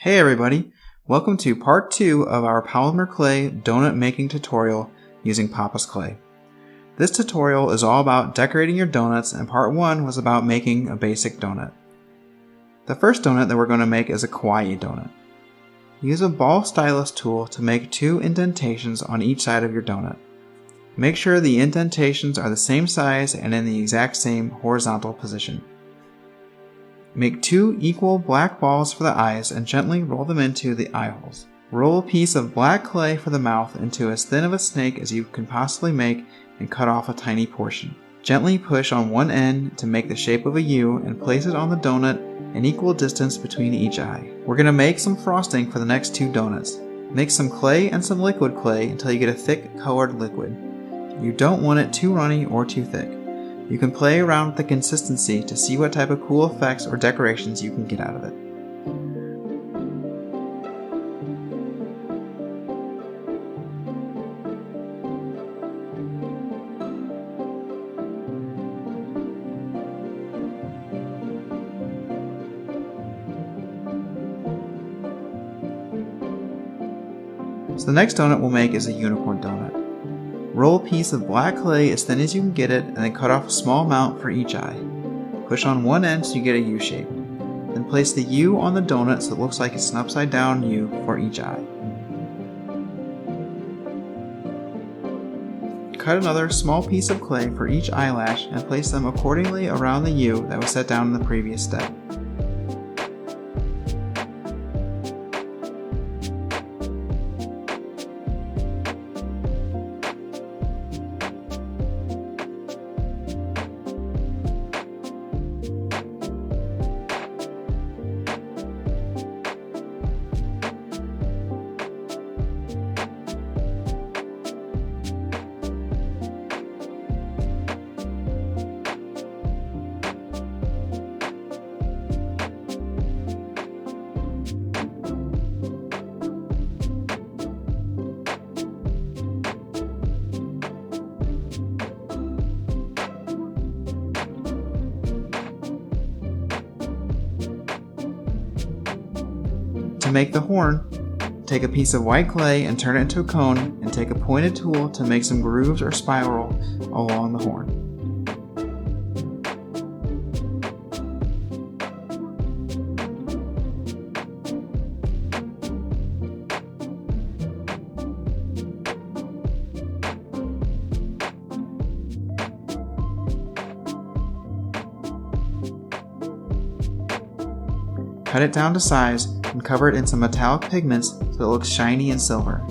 Hey everybody, welcome to part 2 of our polymer clay donut making tutorial using Papa's clay. This tutorial is all about decorating your donuts, and part 1 was about making a basic donut. The first donut that we're going to make is a kawaii donut. Use a ball stylus tool to make 2 indentations on each side of your donut. Make sure the indentations are the same size and in the exact same horizontal position. Make 2 equal black balls for the eyes and gently roll them into the eye holes. Roll a piece of black clay for the mouth into as thin of a snake as you can possibly make and cut off a tiny portion. Gently push on one end to make the shape of a U and place it on the donut an equal distance between each eye. We're going to make some frosting for the next 2 donuts. Mix some clay and some liquid clay until you get a thick colored liquid. You don't want it too runny or too thick. You can play around with the consistency to see what type of cool effects or decorations you can get out of it. So the next donut we'll make is a unicorn donut. Roll a piece of black clay as thin as you can get it and then cut off a small amount for each eye. Push on one end so you get a U shape. Then place the U on the donut so it looks like it's an upside down U for each eye. Cut another small piece of clay for each eyelash and place them accordingly around the U that was set down in the previous step. To make the horn, take a piece of white clay and turn it into a cone, and take a pointed tool to make some grooves or spiral along the horn. Cut it down to size and cover it in some metallic pigments so it looks shiny and silver.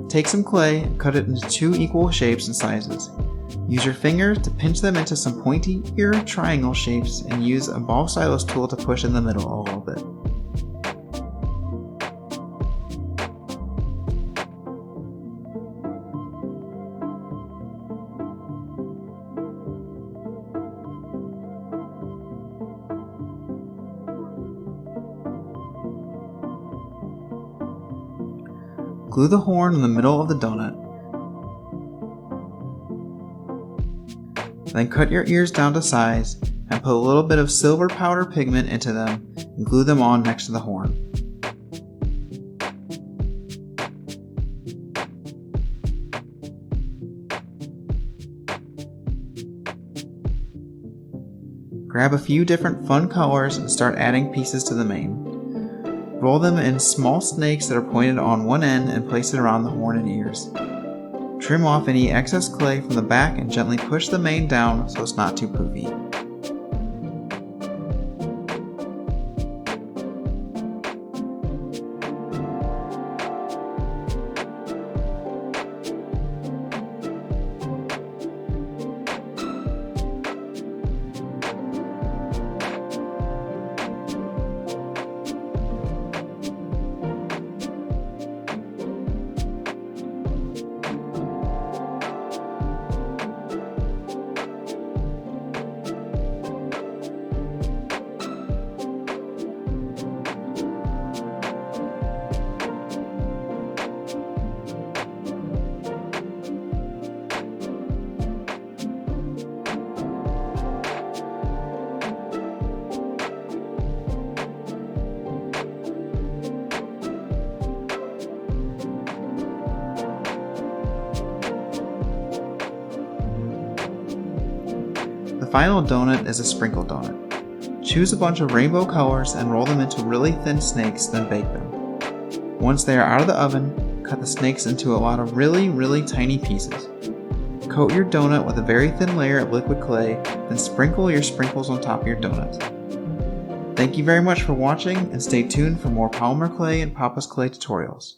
Take some clay and cut it into 2 equal shapes and sizes. Use your finger to pinch them into some pointy ear triangle shapes and use a ball stylus tool to push in the middle a little bit. Glue the horn in the middle of the donut. Then cut your ears down to size and put a little bit of silver powder pigment into them and glue them on next to the horn. Grab a few different fun colors and start adding pieces to the mane. Roll them in small snakes that are pointed on one end and place it around the horn and ears. Trim off any excess clay from the back and gently push the mane down so it's not too poofy. final donut is a sprinkle donut. Choose a bunch of rainbow colors and roll them into really thin snakes, then bake them. Once they are out of the oven, cut the snakes into a lot of really tiny pieces. Coat your donut with a very thin layer of liquid clay, then sprinkle your sprinkles on top of your donuts. Thank you very much for watching, and stay tuned for more polymer clay and Papa's Clay tutorials.